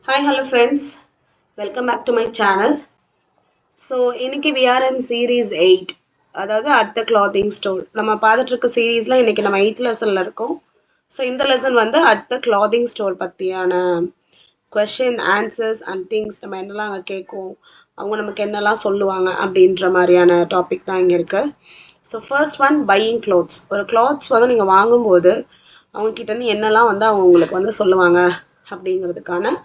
Hi, hello friends. Welcome back to my channel. So, இன்னைக்கு we are in series 8. அதாவது at the clothing store. நம்ம பார்த்துட்டு இருக்க சீரீஸ்ல இன்னைக்கு நம்ம 8th லெசன்ல இருக்கோம். ஸோ இந்த லெசன் வந்து at the clothing store பற்றியான கொஷின் ஆன்சர்ஸ் அண்ட் திங்ஸ் நம்ம என்னெல்லாம் அங்கே கேட்கும், அவங்க நமக்கு என்னெல்லாம் சொல்லுவாங்க அப்படின்ற மாதிரியான டாபிக் தான் இங்கே இருக்குது. So first one buying clothes. ஒரு கிளாத்ஸ் வந்து நீங்கள் வாங்கும்போது அவங்கக்கிட்டேருந்து என்னெல்லாம் வந்து அவங்க உங்களுக்கு வந்து சொல்லுவாங்க அப்படிங்கிறதுக்கான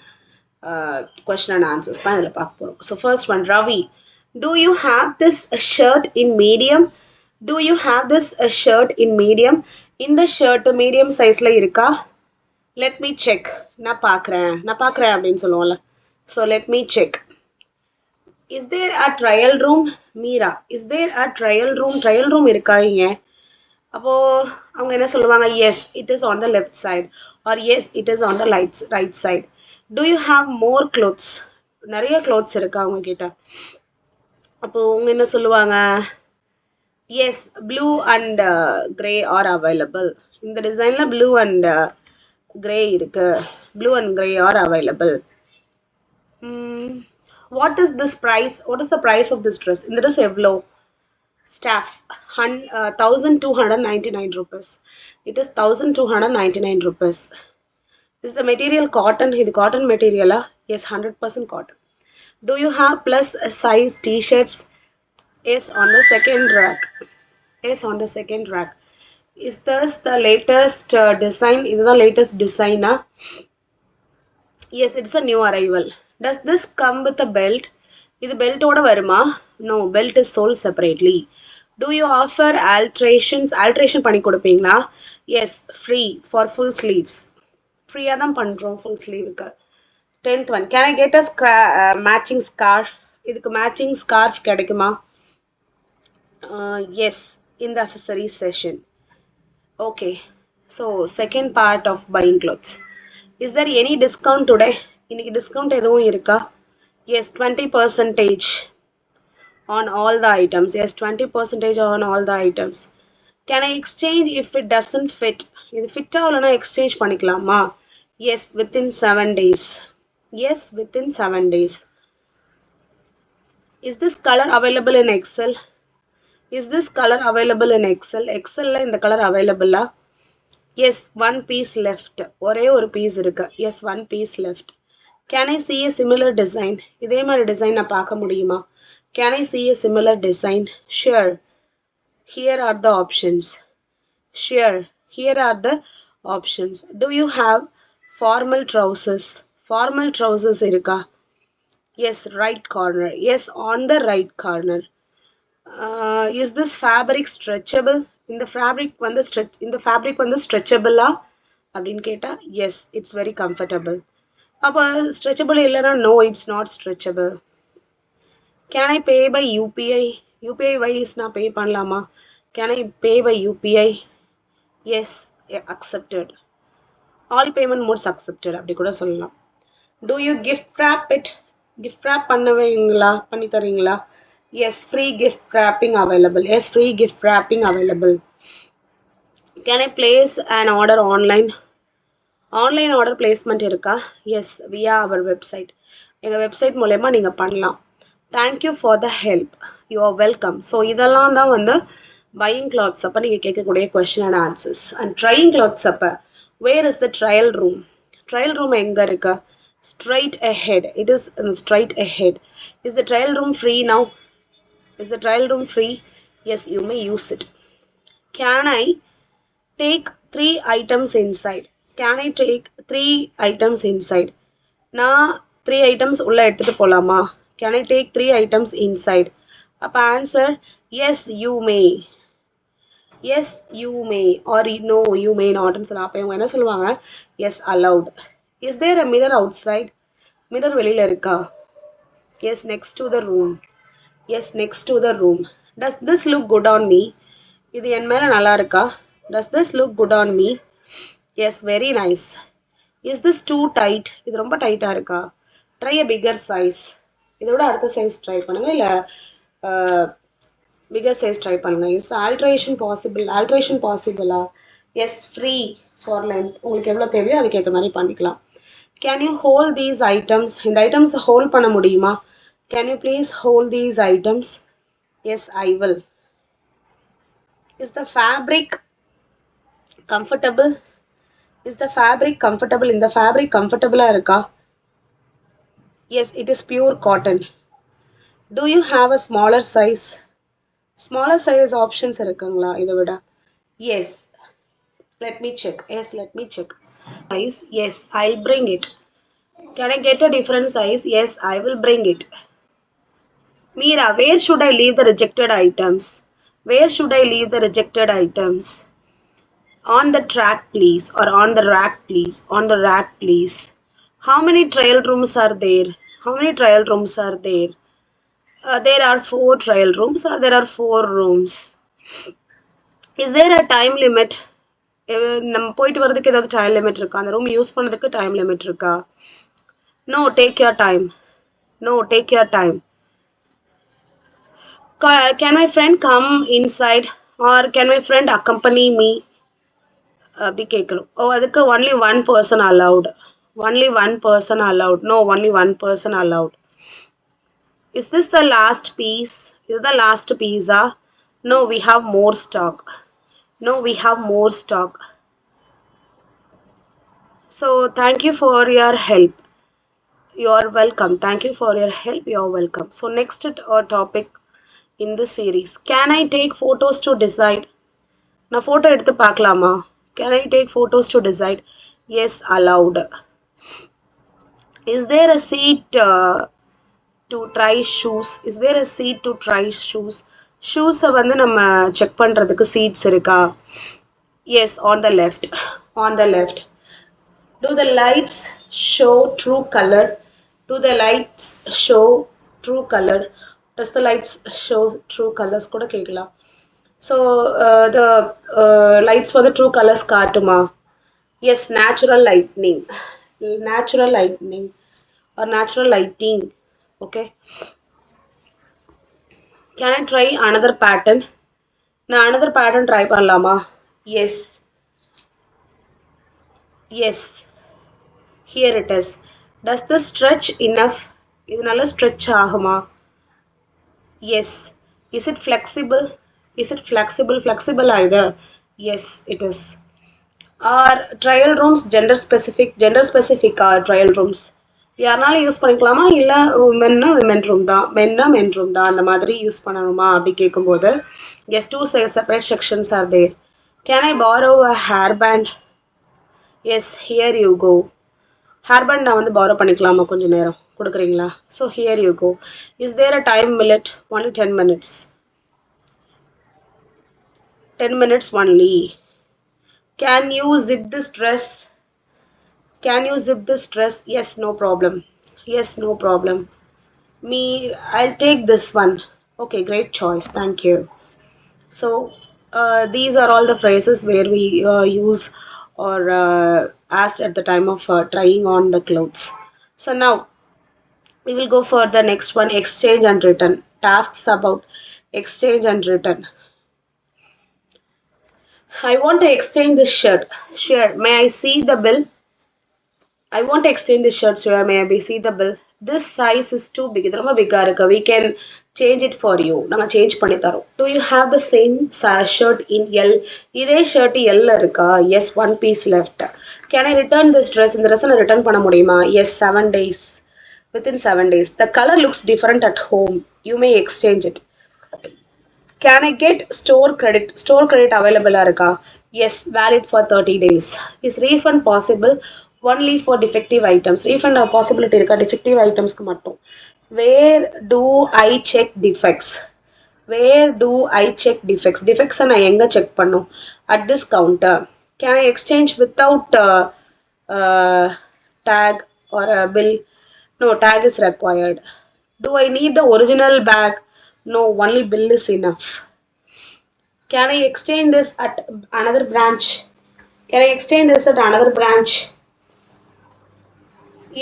question and answers தான் இதில் பார்க்க போகிறோம். So first one, Ravi, do you have this shirt in medium? Do you have this shirt in medium? இந்த ஷர்ட் மீடியம் சைஸில் இருக்கா? let me check. நான் பார்க்குறேன் அப்படின்னு சொல்லுவோம்ல. So let me check. is there a trial room? Meera, is there a trial room? trial room இருக்கா இங்க? அப்போது அவங்க என்ன சொல்லுவாங்க? yes, it is on the left side, or yes, it is on the right side. do you have more clothes? நிறைய clothes இருக்கா அவங்க கிட்ட? அப்போது அவங்க என்ன சொல்லுவாங்க? yes, blue and grey are available. இந்த டிசைனில் blue and grey இருக்கு. blue and grey are available. what is this price? what is the price of this dress? இந்த dress எவ்வளோ? staff 1299 rupees. it is 1299 rupees. is the material cotton? இது cotton material? yes, 100% cotton. do you have plus size t-shirts? yes, on the second rack. yes, on the second rack. is this the latest design? இதுதான் latest design? yes, it's a new arrival. does this come with a belt? இது பெல்ட்டோட வருமா? no, belt is sold separately. do you offer alterations? alteration பண்ணி கொடுப்பீங்களா? yes, free for full sleeves. ஃப்ரீயாக தான் பண்ணுறோம் full ஸ்லீவுக்கு. 10th one, can I get a matching scarf? இதுக்கு matching scarf கிடைக்குமா? Yes, in the accessory session. okay, so second part of buying clothes. is there any discount today? இன்னைக்கு discount எதுவும் இருக்கா? yes, 20% on all the items. yes, 20% on all the items. can I exchange if it doesn't fit? இது fit ஆகலைன்னா exchange பண்ணிக்கலாமா? yes, within 7 days. yes, within 7 days. is this color available in excel? is this color available in excel? excelல இந்த colour அவைலபிளா? yes, one piece left. ஒரே ஒரு piece இருக்கு. yes, one piece left. can I see a similar design? இதே மாதிரி design நான் பார்க்க முடியுமா? can I see a similar design? sure, here are the options. sure, here are the options. do you have formal trousers? formal trousers இருக்கா? yes, right corner. yes, on the right corner. is this fabric stretchable? இந்த fabric வந்து stretchable அப்படின்னு கேட்டா yes, it's very comfortable. அப்போ stretchable இல்லைன்னா no, it's not stretchable. can I pay by UPI? UPI wise நான் pay பண்ணலாமா? can I pay by UPI? yes, accepted. all payment modes accepted அப்படி கூட சொல்லலாம். do you gift wrap it? gift wrap பண்ணி தரீங்களா? yes, free gift wrapping available. yes, free gift wrapping available. can I place an order online? Online order placement இருக்கா? Yes, via our website. எங்கள் website மூலயமா நீங்கள் பண்ணலாம். Thank you for the help. You are welcome. So இதெல்லாம் தான் வந்து buying clothes அப்போ நீங்கள் கேட்கக்கூடிய question and answers. And trying clothes அப்போ where is the trial room? Trial room எங்கே இருக்கு? straight ahead. it is straight ahead. is the trial room free now? is the trial room free? yes, you may use it. can I take 3 items inside? can I take 3 items inside? நான் 3 items உள்ள எடுத்துட்டு போலாமா? can I take 3 items inside? அப்போ answer yes, you may. yes, you may or no, you may not ன்னு சொல்லலாம். அப்போ இவங்க என்ன சொல்லுவாங்க? yes, allowed. is there a mirror outside? mirror வெளியில் இருக்கா? yes, next to the room. yes, next to the room. does this look good on me? இது என் மேலே நல்லா இருக்கா? does this look good on me? yes, very nice. is this too tight? இது ரொம்ப டைட்டாக இருக்கா? try a bigger size. இதோட அடுத்த சைஸ் ட்ரை பண்ணுங்கள், இல்லை பிகர் சைஸ் ட்ரை பண்ணுங்கள். is alteration possible? yes, free for length. உங்களுக்கு எவ்வளோ தேவையோ அதுக்கேற்ற மாதிரி பண்ணிக்கலாம். Can you hold these items? இந்த items hold பண்ண முடியுமா? Can you please hold these items? Yes, I will. Is the fabric comfortable? Is the fabric comfortable? இந்த fabric comfortable இருக்கா? Yes, it is pure cotton. Do you have a smaller size? Smaller size options இருக்குங்களா இதை விட? Yes. Let me check. Yes, let me check. Size? Yes, I'll bring it. Can I get a different size? Yes, I will bring it. Meera, where should I leave the rejected items? Where should I leave the rejected items? On the track, please. Or on the rack, please. On the rack, please. How many trial rooms are there? How many trial rooms are there? There are 4 trial rooms or there are 4 rooms. Is there a time limit? நம்ம போயிட்டு வரதுக்கு ஏதாவது time limit இருக்கா? அந்த room use பண்ணதுக்கு time limit இருக்கா? No, take your time. No, take your time. Can my friend come inside or can my friend accompany me? அப்படி கேட்கணும். ஓ அதுக்கு only one person allowed. Only one person allowed. No, only one person allowed. Is this the last piece? Is the last pizza? No, we have more stock. No, we have more stock. So thank you for your help. You are welcome. Thank you for your help. You are welcome. So next topic in this series. Can I take photos to decide? நான் photo எடுத்து பார்க்கலாமா? Can I take photos to decide? Yes, allowed. Is there a seat to try shoes? Is there a seat to try shoes? Shoes வந்து நம்ம check பண்றதுக்கு seats இருக்கா? Yes, on the left. On the left. Do the lights show true color? Do the lights show true color? Does the lights show true colors கூட கேட்கலாம். So the lights for the true colors காட்டுமா? Yes, natural lightning. Natural lightning or natural lighting. Okay. Can I try another pattern? நான் another pattern try பண்ணலாமா? Yes. Yes. Here it is. Does this stretch enough? இது நல்லா stretch ஆகுமா? Yes. Is it flexible? Is it flexible? Flexible either? Yes, it is. Are trial rooms gender specific trial rooms? யாருனாலும் use பண்ணிக்கலாமா இல்லை மென்னா women room தான் மென்னா மென் room தான் அந்த மாதிரி யூஸ் பண்ணணுமா அப்படி கேட்கும்போது S 2 separate sections are there. Can I borrow a hairband? Yes, here you go. Hairband நான் வந்து borrow பண்ணிக்கலாமா கொஞ்சம் நேரம் கொடுக்குறீங்களா? So here you go. Is there a time limit? Only 10 minutes. 10 minutes only. Can you zip this dress? Can you zip this dress? Yes, no problem. Yes, no problem. I'll take this one. Okay, great choice. Thank you. So these are all the phrases where we use or asked at the time of trying on the clothes. So now we will go for the next one, exchange and return. Tasks about exchange and return. I want to exchange this shirt. Sure. May I see the bill? I want to exchange this shirt, sir. May I see the bill? This size is too big. இது ரொம்ப பிக்கா இருக்கு. We can change it for you. நாங்க change பண்ணி தரோம். Do you have the same shirt in L? இதே shirt L இருக்கா? Yes, one piece left. Can I return this dress? இந்த dress நான் return பண்ண முடியுமா? Yes, 7 days. Within 7 days. The color looks different at home. You may exchange it. Can I get store credit? Store credit available இருக்கா? Yes, valid for 30 days. Is refund possible? Only for defective items. Refund possibility இருக்கா defective items-க்கு மட்டும். Where do I check defects? Where do I check defects? Defects நான் எங்க check பண்ணும்? At this counter. Can I exchange without tag or a bill? No, tag is required. Do I need the original bag? No, only bill is enough. Can I exchange this at another branch? Can I exchange this at another branch?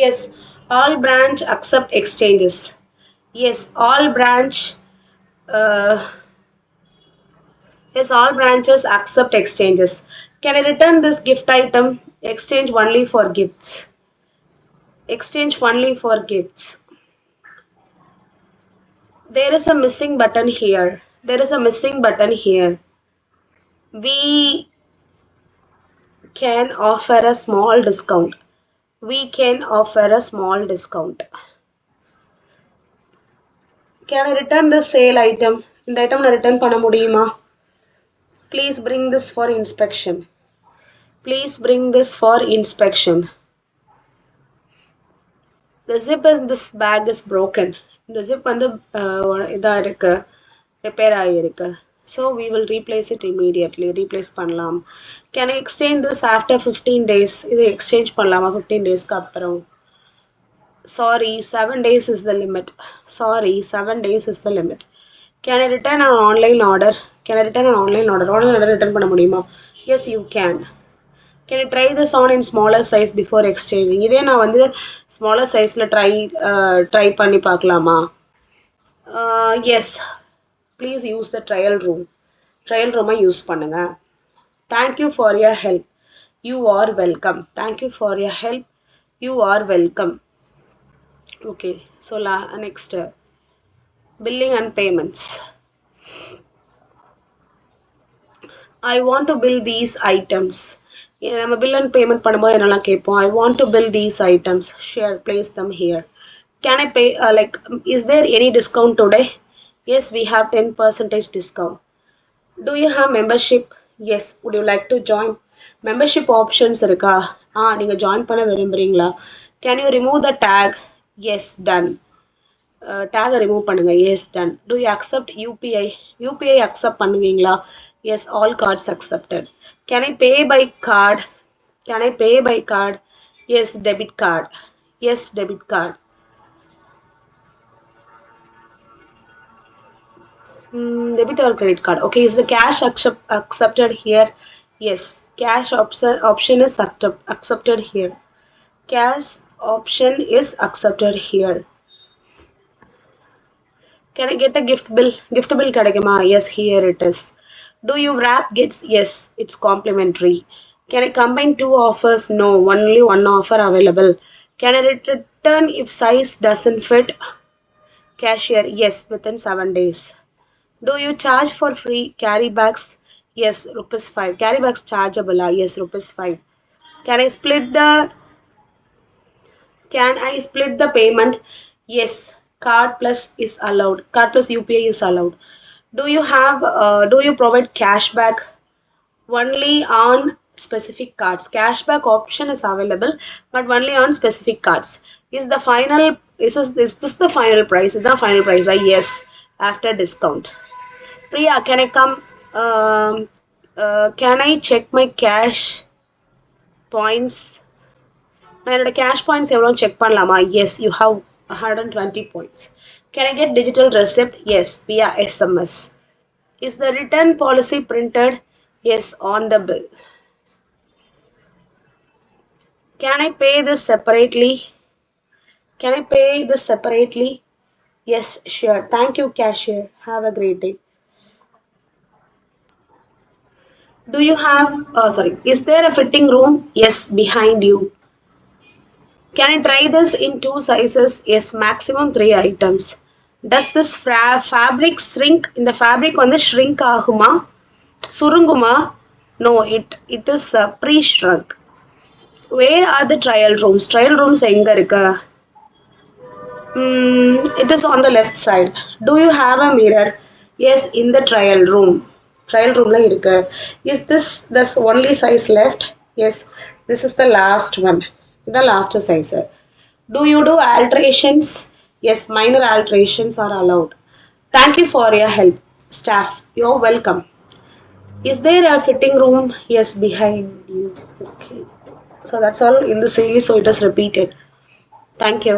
Yes, all branch accept exchanges. Yes, all branches accept exchanges. Can I return this gift item? Exchange only for gifts. Exchange only for gifts. There is a missing button here. There is a missing button here. We can offer a small discount. We can offer a small discount. Can I return this sale item? இந்த item நான் return பண்ண முடியுமா? Please bring this for inspection. Please bring this for inspection. The zip in this bag is broken. The zip வந்து இதா இருக்கு, repair ஆகிருக்கு. So we will replace it immediately. Replace பண்ணலாம். Can I exchange this after 15 days? இது exchange பண்ணலாமா 15 daysக்கு அப்புறம்? Sorry, 7 days is the limit. Sorry, 7 days is the limit. Can I return an online order? Can I return an online order? Online order return பண்ண முடியுமா? Yes, you can. Can you try this on in smaller size before exchanging? இதே நான் வந்து smaller sizeல try பண்ணி பார்க்கலாமா? Yes. Please use the trial room. Trial room use பண்ணுங்க. Thank you for your help. You are welcome. Thank you for your help. You are welcome. Okay. So next billing and payments. I want to bill these items. நம்ம bill and payment பண்ணும்போது என்னெல்லாம் கேட்போம்? I want to bill these items. Share, place them here. Can I pay is there any discount today? Yes, we have 10% discount. Do you have membership? Yes. Would you like to join? Membership options இருக்கா? நீங்க join பண்ண விரும்புறீங்களா? Can you remove the tag? Yes, done. Tag remove பண்ணுங்க. Yes, done. Do you accept UPI? UPI accept பண்ணுவீங்களா? Yes, all cards accepted. Can I pay by card? Can I pay by card? Yes, debit card. Yes, debit card. Debit or credit card? Okay, is the cash accepted here? Yes, cash option is accepted here. Cash option is accepted here. Can I get a gift bill? Gift bill கிடைக்குமா? Yes, here it is. Do you wrap gifts? Yes, it's complimentary. Can I combine two offers? No, only one offer available. Can I return if size doesn't fit? Cashier, yes, within 7 days. Do you charge for free carry bags? Yes, ₹5. Carry bags chargeable? Yes, ₹5. Can I split the payment? Yes, card plus is allowed. Card plus UPI is allowed. Do you provide cashback? Only on specific cards. Cashback option is available, but only on specific cards. Is this the final price? Is the final price? Yes, after discount. Priya, can I come? Can I check my cash points? நான் என்னோட cash points எவ்வளோ check பண்ணலாமா? Yes, you have 120 points. Can I get digital receipt? Yes, via SMS. Is the return policy printed? Yes, on the bill. Can I pay this separately? Can I pay this separately? Yes, sure. Thank you, cashier. Have a great day. Do you have, is there a fitting room? Yes, behind you. Can I try this in 2 sizes? Yes, maximum 3 items. Does this fabric shrink? இந்த fabric வந்து shrink ஆகுமா? சுருங்குமா? No, it is pre-shrunk. Where are the trial rooms? Trial rooms எங்க இருக்கு? It is on the left side. Do you have a mirror? Yes, in the trial room. Trial roomல இருக்கு. Is this only size left? Yes, this is the last one. The last size. Do you do alterations? Yes, minor alterations are allowed. Thank you for your help, staff. You're welcome. Is there a fitting room? Yes, behind you. Okay. So that's all in the series, so it is repeated. Thank you.